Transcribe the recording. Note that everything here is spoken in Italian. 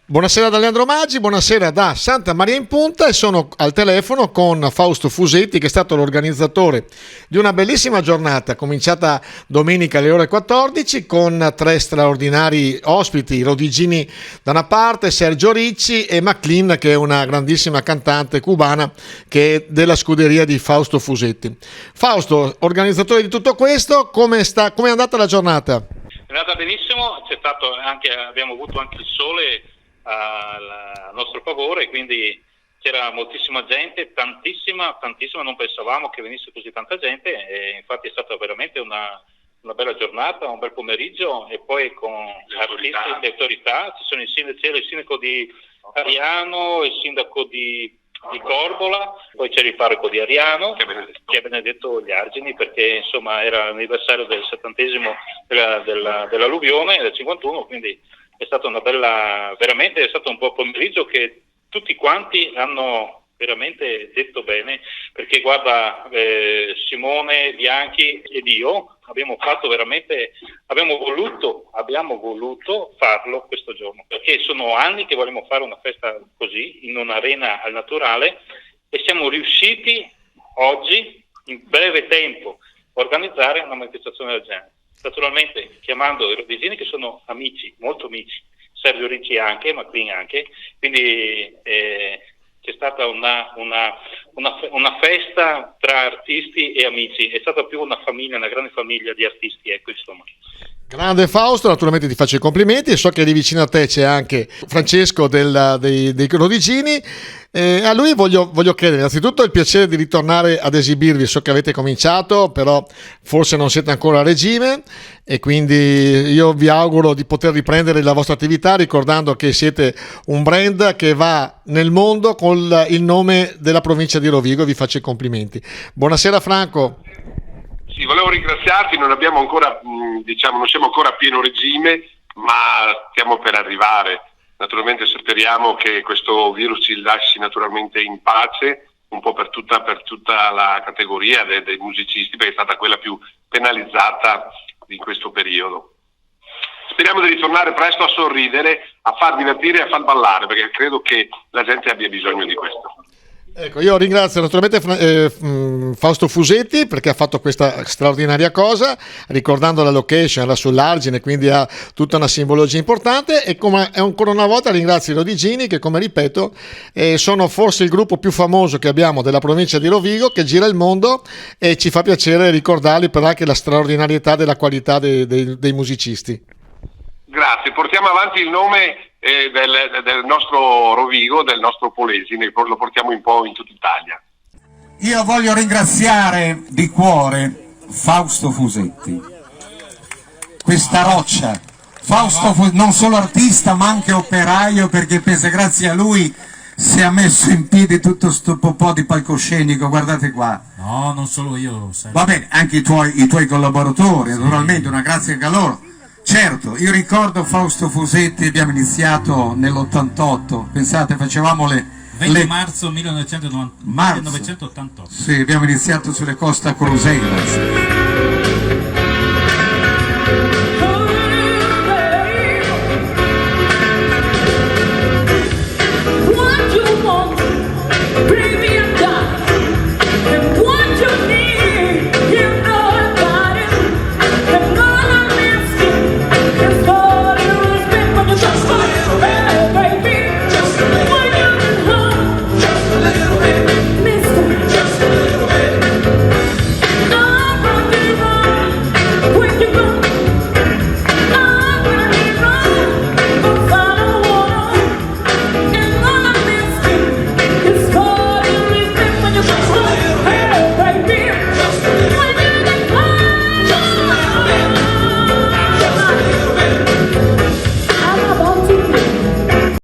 Buonasera da Leandro Maggi, buonasera da Santa Maria in Punta e sono al telefono con Fausto Fusetti, che è stato l'organizzatore di una bellissima giornata cominciata domenica alle ore 14 con tre straordinari ospiti, Rodigini da una parte, Sergio Ricci e McLean, che è una grandissima cantante cubana che è della scuderia di Fausto Fusetti. Fausto, organizzatore di tutto questo, come è andata la giornata? È andata benissimo, abbiamo avuto anche il sole a nostro favore, quindi c'era moltissima gente, tantissima, non pensavamo che venisse così tanta gente e infatti è stata veramente una bella giornata, un bel pomeriggio e poi con artisti e autorità, ci sono c'era il sindaco di Ariano, il sindaco di Corbola, poi c'era il parroco di Ariano che ha benedetto gli argini perché insomma era l'anniversario del 70° dell'alluvione del 51, quindi è stata veramente è stato un po' pomeriggio che tutti quanti hanno veramente detto bene, perché guarda, Simone Bianchi ed io abbiamo voluto farlo questo giorno, perché sono anni che vogliamo fare una festa così, in un'arena al naturale, e siamo riusciti oggi, in breve tempo, a organizzare una manifestazione del genere. Naturalmente chiamando i Rodigini, che sono amici, molto amici, Sergio Ricci anche, McLean anche, quindi c'è stata una festa tra artisti e amici, è stata più una famiglia, una grande famiglia di artisti, ecco, insomma. Grande Fausto, naturalmente ti faccio i complimenti e so che lì vicino a te c'è anche Francesco dei Rodigini. A lui voglio chiedere innanzitutto il piacere di ritornare ad esibirvi. So che avete cominciato, però forse non siete ancora a regime e quindi io vi auguro di poter riprendere la vostra attività, ricordando che siete un brand che va nel mondo con il nome della provincia di Rovigo. Vi faccio i complimenti. Buonasera Franco. Sì, volevo ringraziarti, non abbiamo ancora, non siamo ancora a pieno regime, ma stiamo per arrivare. Naturalmente speriamo che questo virus ci lasci naturalmente in pace, un po' per tutta la categoria dei musicisti, perché è stata quella più penalizzata in questo periodo. Speriamo di ritornare presto a sorridere, a far divertire e a far ballare, perché credo che la gente abbia bisogno di questo. Ecco, io ringrazio naturalmente Fausto Fusetti perché ha fatto questa straordinaria cosa, ricordando la location, era sull'argine, quindi ha tutta una simbologia importante, e come ancora una volta ringrazio i Rodigini che, come ripeto, sono forse il gruppo più famoso che abbiamo della provincia di Rovigo, che gira il mondo, e ci fa piacere ricordarli per anche la straordinarietà della qualità dei musicisti. Grazie, portiamo avanti il nome del nostro Rovigo, del nostro Polesine, lo portiamo un po' in tutta Italia. Io voglio ringraziare di cuore Fausto Fusetti, questa roccia. Fausto non solo artista ma anche operaio, perché pensa, grazie a lui si è messo in piedi tutto sto po' di palcoscenico, guardate qua. No, non solo io. Va bene, anche i tuoi collaboratori, sì. Naturalmente una grazie anche a loro. Certo, io ricordo Fausto Fusetti, abbiamo iniziato nell'88, pensate, facevamo 20 marzo 1988. Sì, abbiamo iniziato sulle Costa Cruzeiro.